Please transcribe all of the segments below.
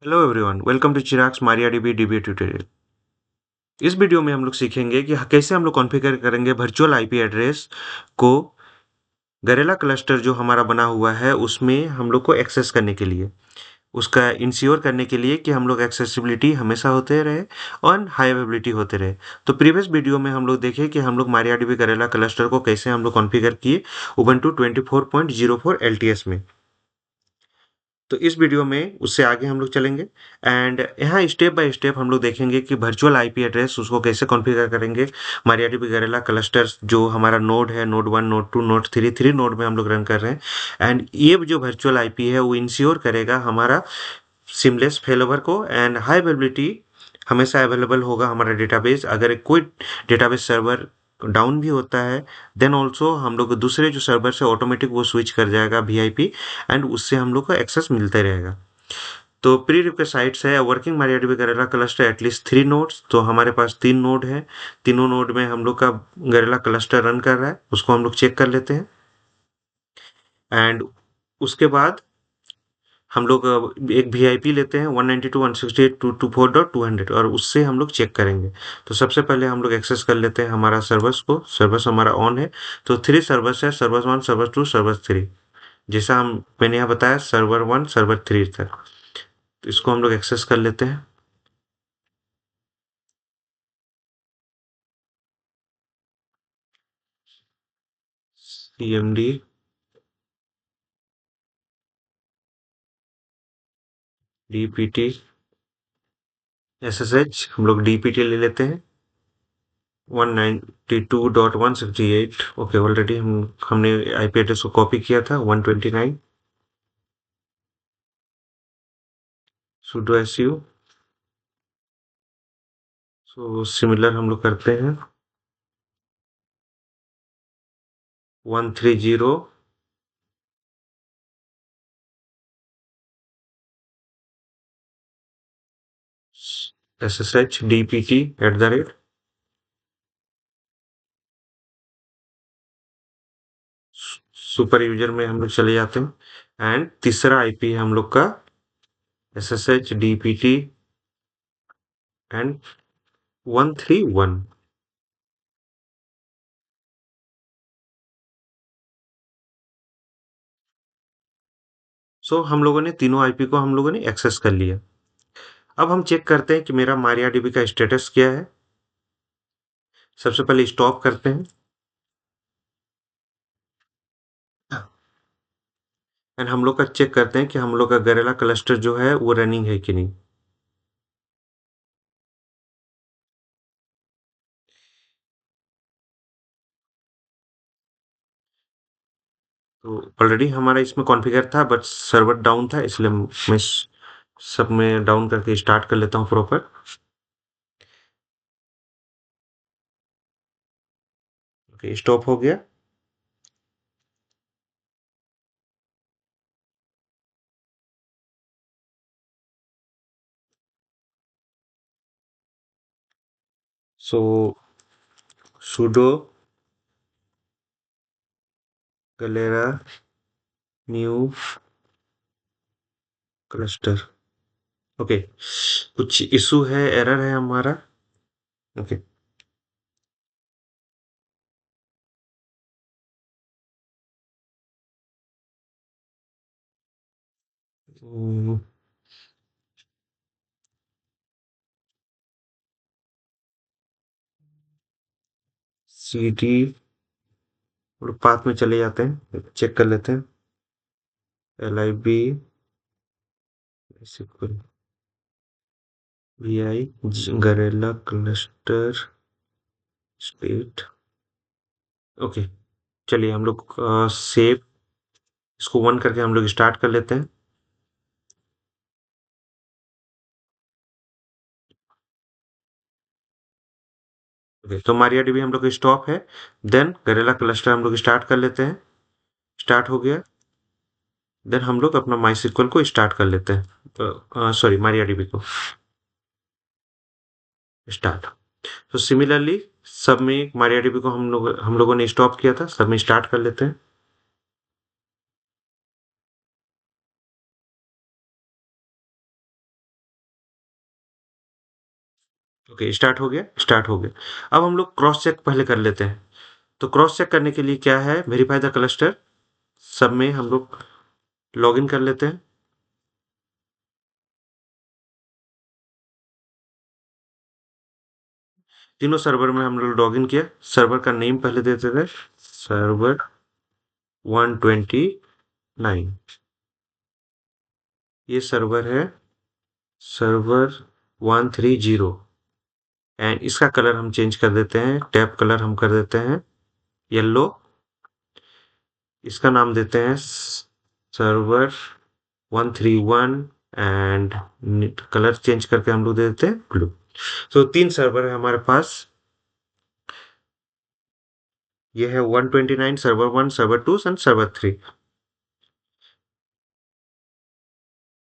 Hello everyone, welcome to Chirag's MariaDB DB tutorial. इस video में हम लोग सीखेंगे कि कैसे हम लोग कॉन्फ़िगर करेंगे वर्चुअल आईपी एड्रेस को गरेला क्लस्टर जो हमारा बना हुआ है उसमें हम लोग को एक्सेस करने के लिए, उसका इंश्योर करने के लिए कि हम लोग एक्सेसिबिलिटी हमेशा होते रहे और हाई अवेलेबिलिटी होते रहे। तो प्रीवियस वीडियो में हम लोग देखे कि हम लोग मारियाडीबी गरेला क्लस्टर को कैसे हम लोग कॉन्फ़िगर किए उबंटू 24.04 एलटीएस में। तो इस वीडियो में उससे आगे हम लोग चलेंगे एंड यहाँ स्टेप बाय स्टेप हम लोग देखेंगे कि वर्चुअल आईपी एड्रेस उसको कैसे कॉन्फ़िगर करेंगे। मारियाडीबी गरेला क्लस्टर्स जो हमारा नोड है, नोड 1, नोड 2, नोड 3, 3 नोड में हम लोग रन कर रहे हैं एंड ये जो वर्चुअल आईपी है वो इंश्योर करेगा हमारा सिमलेस फेलोवर को एंड हाई अवेलेबिलिटी हमेशा अवेलेबल होगा हमारा डेटाबेस। अगर कोई डेटाबेस सर्वर डाउन भी होता है देन ऑल्सो हम लोग दूसरे जो सर्वर से ऑटोमेटिक वो स्विच कर जाएगा वीआईपी एंड उससे हम लोग को एक्सेस मिलते रहेगा। तो प्री रिक्वेस्ट है वर्किंग मारियाडीबी गरेला क्लस्टर एटलीस्ट 3 नोड्स। तो हमारे पास 3 नोड है, तीनों नोड में हम लोग का गरेला क्लस्टर रन कर रहा है, उसको हम लोग चेक कर लेते हैं एंड उसके बाद हम लोग एक वीआईपी लेते हैं 192.168.224.200 और उससे हम लोग चेक करेंगे। तो सबसे पहले हम लोग एक्सेस कर लेते हैं हमारा सर्वर्स को। सर्वर्स हमारा ऑन है तो 3 सर्वर्स है, सर्वर 1, सर्वर 2, सर्वर 3। जैसा हम मैंने यहाँ बताया सर्वर 1, सर्वर 3 तक। तो इसको हम लोग एक्सेस कर लेते हैं। cmd dpt ssh हम लोग dpt ले लेते हैं 192.168। ओके, ऑलरेडी हमने आईपी एड्रेस को कॉपी किया था 129। sudo su सो सिमिलर हम लोग करते हैं 130 ssh dpt @ सुपर यूजर में हम लोग चले जाते हैं एंड तीसरा आईपी है हम लोग का ssh dpt एंड 131। सो हम लोगों ने तीनों आईपी को हम लोगों ने एक्सेस कर लिया। अब हम चेक करते हैं कि मेरा मारियाडीबी का स्टेटस क्या है। सबसे पहले स्टॉप करते हैं एंड हम लोग का चेक करते हैं कि हम लोग का गरेला क्लस्टर जो है वो रनिंग है कि नहीं। तो ऑलरेडी हमारा इसमें कॉन्फ़िगर था बट सर्वर डाउन था इसलिए मैं सब में डाउन करके स्टार्ट कर लेता हूँ प्रॉपर। ओके, स्टॉप हो गया। So sudo galera new cluster. Okay, कुछ इशू है, एरर है हमारा। ओके, सी डी और पाथ में चले जाते हैं, चेक कर लेते हैं। L I B V I Galera cluster state. Okay, चलिए हम लोग सेव इसको 1 करके हम लोग स्टार्ट कर लेते हैं। ओके, तो मारियाडीबी हम लोग का स्टॉप है। देन गरेला क्लस्टर हम लोग स्टार्ट कर लेते हैं। स्टार्ट हो गया। देन हम लोग अपना माई को स्टार्ट कर लेते हैं, सॉरी मारियाडीबी को स्टार्ट। तो सिमिलरली सब में मारियाडीबी को हम लोगों ने स्टॉप किया था, सब में स्टार्ट कर लेते हैं। ओके, स्टार्ट हो गया, स्टार्ट हो गया। अब हम लोग क्रॉस चेक पहले कर लेते हैं। तो क्रॉस चेक करने के लिए क्या है, वेरीफाई द क्लस्टर, सब में हम लोग लॉगिन कर लेते हैं। तीनों सर्वर में हम लोग लॉगिन किया। सर्वर का नेम पहले देते थे, सर्वर 129। ये सर्वर है, सर्वर 130। एंड इसका कलर हम चेंज कर देते हैं, टैब कलर हम कर देते हैं येलो। इसका नाम देते हैं सर्वर 131 एंड कलर चेंज करके हम लोग दे देते हैं ब्लू। तो तीन सर्वर है हमारे पास। ये है 129, सर्वर 1, सर्वर 2 एंड सर्वर 3।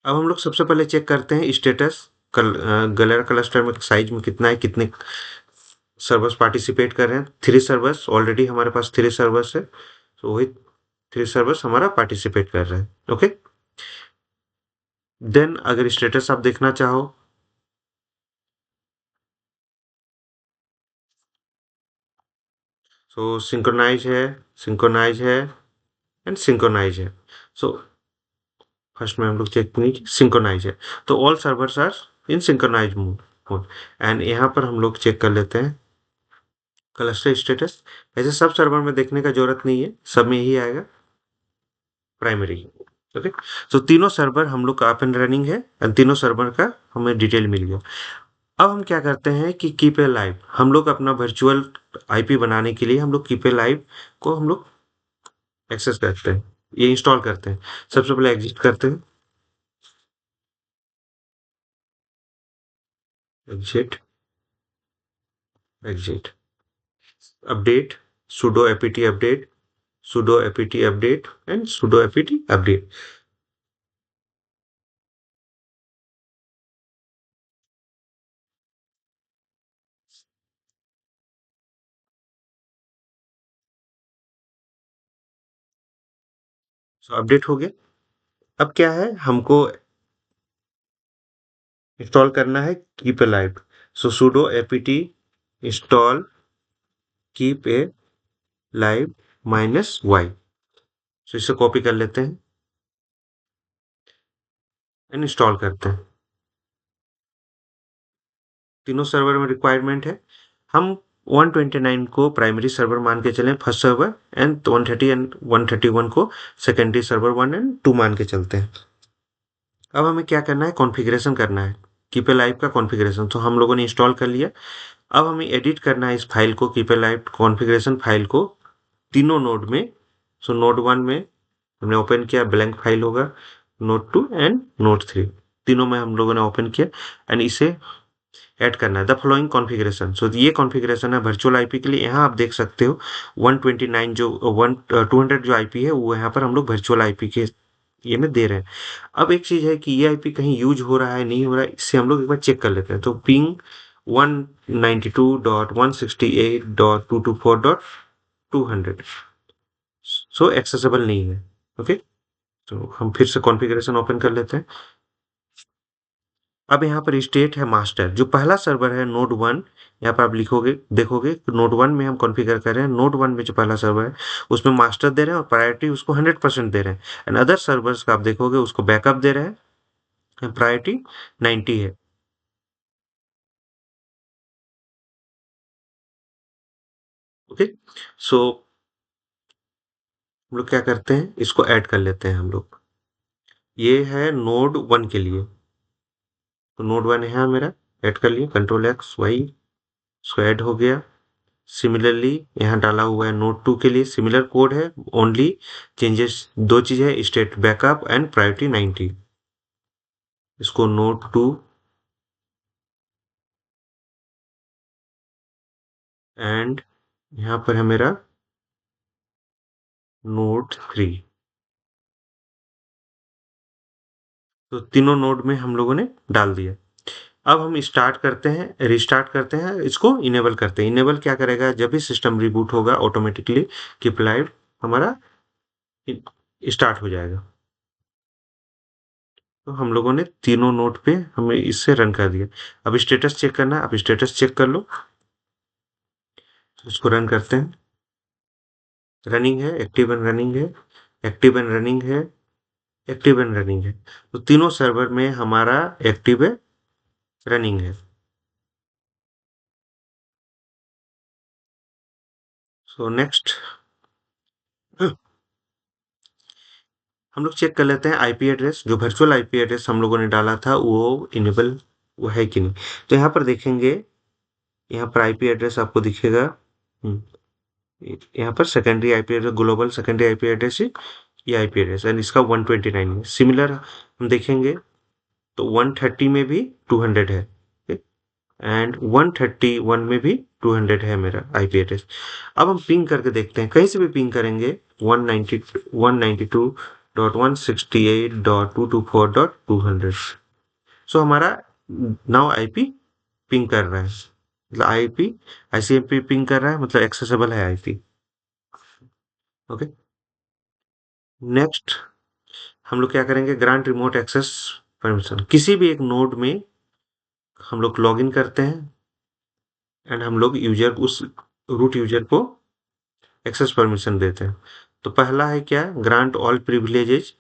अब हम लोग सबसे पहले चेक करते हैं स्टेटस, गैलेरा क्लस्टर में साइज में कितना है, कितने सर्वर्स पार्टिसिपेट कर रहे हैं। 3 सर्वर्स, ऑलरेडी हमारे पास 3 सर्वर्स है, तो वही 3 सर्वर्स हमारा पार्टिसिपेट कर रहे हैं। ओके, देन अगर स्टेटस आप देखना चाहो, सो सिंक्रोनाइज है एंड सिंक्रोनाइज है। सो फर्स्ट में हम लोग चेक नहीं, सिंक्रोनाइज है, तो all servers are in synchronize mode. And यहाँ पर हम लोग चेक कर लेते हैं क्लस्टर स्टेटस। ऐसे सब सर्वर में देखने का जरूरत नहीं है, सब में यही आएगा प्राइमरी। ओके, तो तीनों सर्वर हम लोग का अप एंड रनिंग है एंड तीनों सर्वर का हमें डिटेल मिल गया। अब हम क्या करते हैं कि कीप ए लाइव, हम लोग अपना वर्चुअल आईपी बनाने के लिए हम लोग कीप ए लाइव को हम लोग एक्सेस करते हैं, ये इंस्टॉल करते हैं। सबसे पहले एग्जिट करते हैं, exit, exit, update, sudo apt update, sudo apt update and sudo apt update. So update हो गया। अब क्या है, हमको इंस्टॉल करना है keep a live. So sudo apt install keep a live -y। सो इसे कॉपी कर लेते हैं एंड इंस्टॉल करते हैं। तीनों सर्वर में रिक्वायरमेंट है, हम 129 को प्राइमरी सर्वर मान के चलें फर्स्ट सर्वर, एंड 130 एंड 131 को सेकेंडरी सर्वर 1 एंड 2 मान के चलते हैं। अब हमें क्या करना है, कॉन्फ़िगरेशन करना है, कीप ए लाइव का कॉन्फ़िगरेशन। तो हम लोगों ने इंस्टॉल कर लिया। अब हमें एडिट करना है इस फाइल को, keep a live configuration file को, तीनों नोड में। सो नोड 1 में हमने ओपन किया, ब्लैंक फाइल होगा। नोड 2 एंड नोड 3 तीनों में हम लोगों ने ओपन किया एंड इसे ऐड करना है द फॉलोइंग कॉन्फ़िगरेशन। सो ये कॉन्फ़िगरेशन है वर्चुअल आईपी के लिए। यहाँ आप देख सकते हो 129 जो 200 जो आईपी है वो यहाँ पर हम लोग वर्चुअल आईपी के ये में दे रहे हैं। अब एक चीज़ है कि ये आईपी कहीं यूज हो रहा है नहीं हो रहा है, इससे हम लोग एक बार चेक कर लेते हैं। तो पिंग 192.168.224.200 सो एक्सेसिबल नहीं है। ओके, तो हम फिर से कॉन्फ़िगरेशन ओपन कर लेते हैं। अब यहाँ पर स्टेट है मास्टर, जो पहला सर्वर है नोड 1। यहाँ पर आप लिखोगे, देखोगे नोड 1 में हम कॉन्फ़िगर कर रहे हैं। नोड 1 में जो पहला सर्वर है उसमें मास्टर दे रहे हैं और प्रायोरिटी उसको 100% दे रहे हैं। एंड अदर सर्वर्स का आप देखोगे उसको बैकअप दे रहे हैं, प्रायोरिटी 90 है। ओके, सो हम लोग क्या करते हैं, इसको ऐड कर लेते हैं हम लोग। ये है नोड 1 के लिए, तो नोड 1 है मेरा, ऐड कर लिया, कंट्रोल एक्स वाई, इसको ऐड हो गया। सिमिलरली यहाँ डाला हुआ है नोड 2 के लिए, सिमिलर कोड है, ओनली चेंजेस दो चीज है, स्टेट बैकअप एंड प्रायोरिटी 90। इसको नोड 2 एंड यहाँ पर है मेरा नोड 3। तो तीनों नोड में हम लोगों ने डाल दिया। अब हम स्टार्ट करते हैं, रिस्टार्ट करते हैं, इसको इनेबल करते हैं। इनेबल क्या करेगा, जब भी सिस्टम रिबूट होगा ऑटोमेटिकली कीप लाइव हमारा स्टार्ट हो जाएगा। तो हम लोगों ने तीनों नोड पे हमें इससे रन कर दिया। अब स्टेटस चेक करना है, अब स्टेटस चेक कर लो। इसको रन करते हैं। रनिंग है, एक्टिव एंड रनिंग है, एक्टिव एंड रनिंग है, एक्टिव एंड रनिंग है। तो तीनों सर्वर में हमारा एक्टिव है, रनिंग है। सो नेक्स्ट हम लोग चेक कर लेते हैं आईपी एड्रेस, जो वर्चुअल आईपी एड्रेस हम लोगों ने डाला था वो इनेबल वो है कि नहीं। तो यहाँ पर देखेंगे, यहाँ पर आईपी एड्रेस आपको दिखेगा। यहाँ पर secondary IP address, global secondary IP address, ये आईपी एड्रेस एंड इसका 129 है। सिमिलर हम देखेंगे तो 130 में भी 200 है एंड 131 में भी 200 है मेरा आईपी एड्रेस। अब हम पिंग करके देखते हैं, कहीं से भी पिंग करेंगे 192.168.224.200। सो हमारा नाउ आईपी पिंग कर रहा है, मतलब आईपी आईसीएमपी पिंग कर रहा है, मतलब एक्सेसिबल है आईपी। ओके, नेक्स्ट हम लोग क्या करेंगे, ग्रांट रिमोट एक्सेस परमिशन। किसी भी एक नोड में हम लोग लॉगिन करते हैं एंड हम लोग यूजर उस रूट यूजर को एक्सेस परमिशन देते हैं। तो पहला है क्या, grant all privileges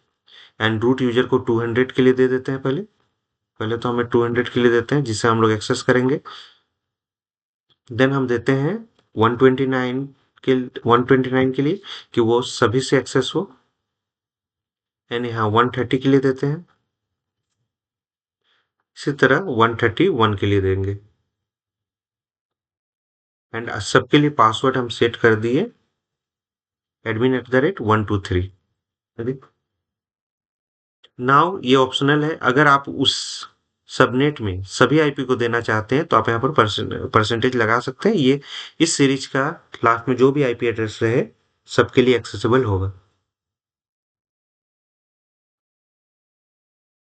and root user को 200 के लिए दे देते हैं। पहले पहले तो हमें 200 के लिए देते हैं जिससे हम लोग एक्सेस करेंगे। देन हम देते हैं 129 के 129 के लिए कि वो सभी से एक्सेस हो, यानी यहाँ 130 के लिए देते हैं। इसी तरह 131 के लिए देंगे एंड सबके लिए पासवर्ड हम सेट कर दिए admin@123। नाउ ये ऑप्शनल है, अगर आप उस सबनेट में सभी आईपी को देना चाहते हैं तो आप यहाँ पर परसेंटेज लगा सकते हैं। ये इस सीरीज का लास्ट में जो भी आईपी एड्रेस रहे सबके लिए एक्सेसिबल होगा।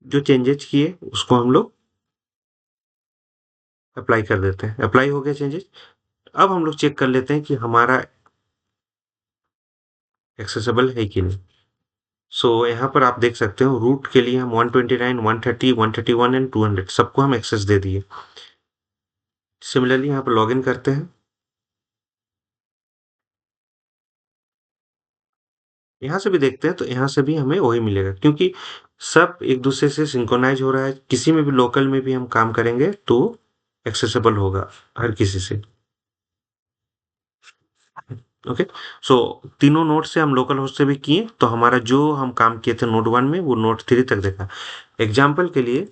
जो चेंजेस किए उसको हम लोग अप्लाई कर देते हैं। अप्लाई हो गया चेंजेस। अब हम लोग चेक कर लेते हैं कि हमारा एक्सेसिबल है कि नहीं। सो यहाँ पर आप देख सकते हो रूट के लिए हम 129, 130, 131 एंड 200 सबको हम एक्सेस दे दिए। सिमिलरली यहाँ पर लॉगिन करते हैं। यहाँ से भी देखते हैं तो यहाँ से भी हमें वही मिलेगा, क्योंकि सब एक दूसरे से सिंक्रोनाइज हो रहा है। किसी में भी लोकल में भी हम काम करेंगे तो एक्सेसिबल होगा हर किसी से। ओके, सो तीनों नोड से हम लोकल होस्ट से भी किए तो हमारा जो हम काम किए थे नोड 1 में वो नोड 3 तक देखा। एग्जाम्पल के लिए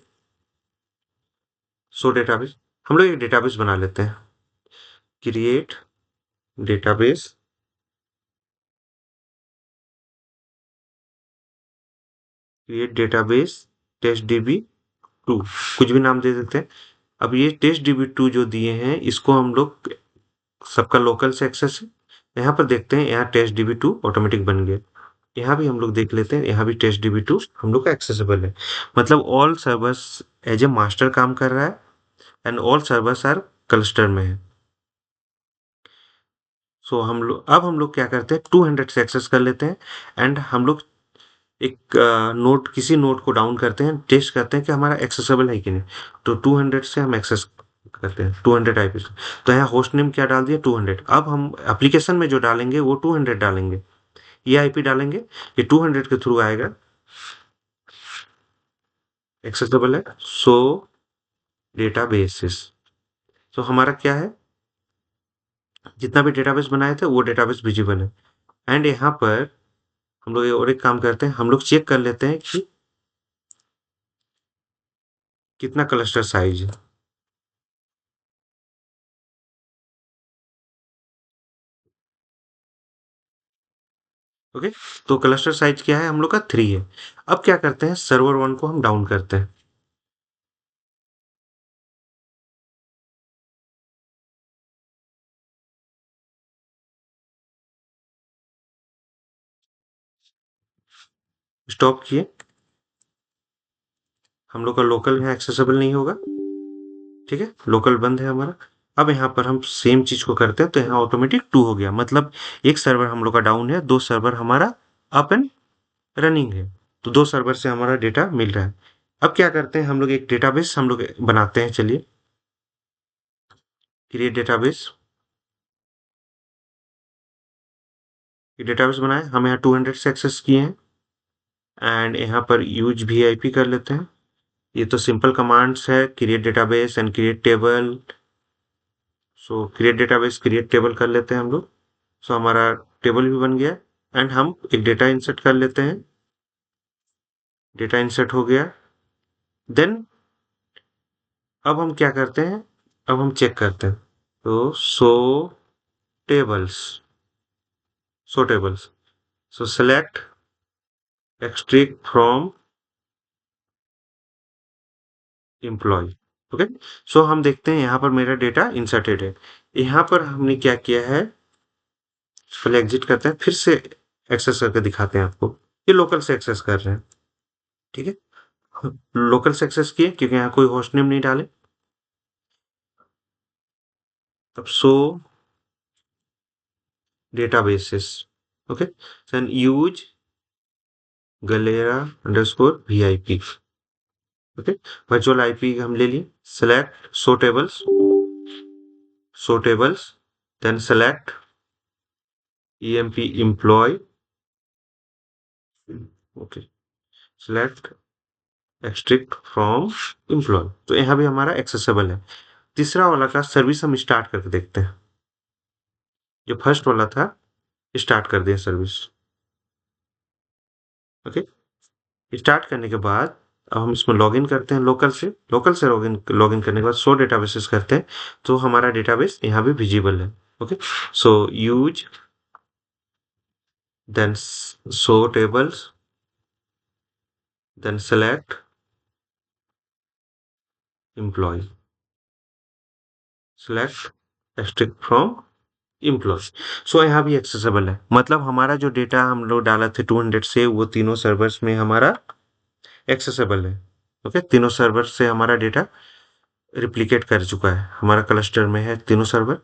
सो डेटाबेस, हम लोग एक डेटाबेस बना लेते हैं। Create database, create database test DB 2, कुछ भी नाम दे देते हैं। अब ये टेस्ट डीबी 2 जो दिए हैं इसको हम लोग सबका लोकल से एक्सेस है। यहाँ पर देखते हैं, यहाँ टेस्ट डीबी 2 ऑटोमेटिक बन गया। यहाँ भी हम लोग देख लेते हैं, यहाँ भी टेस्ट डीबी 2 हम लोग का एक्सेसिबल है। मतलब all servers as a master काम कर रहा है and all servers are cluster में है। सो हम लोग क्या करते हैं, 200 से एक्सेस कर लेते हैं एंड हम लोग एक नोड किसी नोड को डाउन करते हैं, टेस्ट करते हैं कि हमारा एक्सेसिबल है कि नहीं। तो 200 से हम एक्सेस करते हैं 200 आईपी से। तो यहाँ होस्ट नेम क्या डाल दिया, 200। अब हम एप्लीकेशन में जो डालेंगे वो 200 डालेंगे, ये आईपी डालेंगे, ये 200 के थ्रू आएगा, एक्सेसिबल है। सो डेटाबेसेस, तो हमारा क्या है, जितना भी डेटाबेस बनाए थे वो डेटाबेस विजिबल है। एंड यहाँ पर हम लोग और एक काम करते हैं, हम लोग चेक कर लेते हैं कि कितना क्लस्टर साइज है। ओके, तो क्लस्टर साइज क्या है हम लोग का, 3 है। अब क्या करते हैं, सर्वर 1 को हम डाउन करते हैं। स्टॉप किए, हम लोग का लोकल यहाँ एक्सेसिबल नहीं होगा। ठीक है, लोकल बंद है हमारा। अब यहाँ पर हम सेम चीज को करते हैं तो यहाँ ऑटोमेटिक 2 हो गया, मतलब एक सर्वर हम लोग का डाउन है, 2 सर्वर हमारा अप एंड रनिंग है। तो 2 सर्वर से हमारा डेटा मिल रहा है। अब क्या करते हैं, हम लोग एक डेटाबेस हम लोग बनाते हैं। चलिए, क्रिएट डेटाबेस। ये डेटाबेस बनाए, हम यहाँ 200 से एक्सेस किए हैं एंड यहाँ पर यूज वीआईपी कर लेते हैं। ये तो सिंपल कमांड्स है, create database and create table. So create database create table कर लेते हैं हम लोग। सो हमारा टेबल भी बन गया एंड हम एक डेटा इंसर्ट कर लेते हैं। डेटा इंसर्ट हो गया। देन अब हम क्या करते हैं, अब हम चेक करते हैं। तो tables so tables so select extract from employ. Okay, so हम देखते हैं यहाँ पर मेरा डेटा इंसर्टेड है। यहाँ पर हमने क्या किया है, पहले एग्जिट करते हैं, फिर से एक्सेस करके दिखाते हैं आपको। ये लोकल से एक्सेस कर रहे हैं, ठीक है। लोकल से एक्सेस किए क्योंकि यहाँ कोई होस्ट नेम नहीं डाले। अब databases, okay, then use galera underscore vip, okay, virtual ip हम ले लिए। select show tables, then select emp employee, okay, select extract from employee। तो यहाँ भी हमारा एक्सेसिबल है। तीसरा वाला का सर्विस हम स्टार्ट करके देखते हैं। जो फर्स्ट वाला था, स्टार्ट कर दिया सर्विस। ओके, स्टार्ट करने के बाद अब हम इसमें लॉगिन करते हैं लोकल से लॉगिन करने के बाद शो डेटाबेसेस करते हैं। तो हमारा डेटाबेस यहाँ भी विजिबल है। Okay, so use then show tables, then select employ, select extract from employ. So यहाँ भी एक्सेसिबल है, मतलब हमारा जो डेटा हम लोग डाला थे 200 से, वो तीनों सर्वर्स में हमारा एक्सेसिबल है। ओके, तीनों सर्वर से हमारा डेटा रिप्लिकेट कर चुका है, हमारा क्लस्टर में है तीनों server.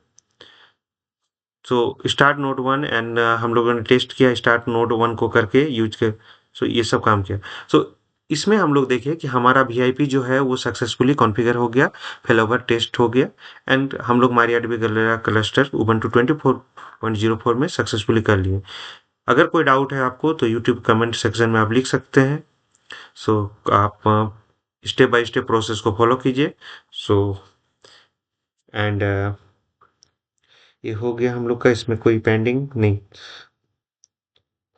So start node 1 and हम लोगों ने टेस्ट किया स्टार्ट नोड 1 को करके यूज के। सो ये सब काम किया। सो इसमें हम लोग देखें कि हमारा वीआईपी जो है वो सक्सेसफुली कॉन्फ़िगर हो गया, फेलोवर टेस्ट हो गया एंड हम लोग MariaDB गलेरा क्लस्टर उबंटू 24.04 में सक्सेसफुली कर लिए। अगर कोई डाउट है आपको तो यूट्यूब कमेंट सेक्शन में आप लिख सकते हैं। सो आप स्टेप बाय स्टेप प्रोसेस को फॉलो कीजिए। सो एंड ये हो गया हम लोग का, इसमें कोई पेंडिंग नहीं।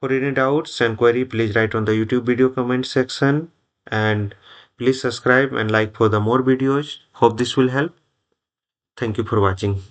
For any doubts and query, please write on the YouTube video comment section and please subscribe and like for the more videos. Hope this will help. Thank you for watching.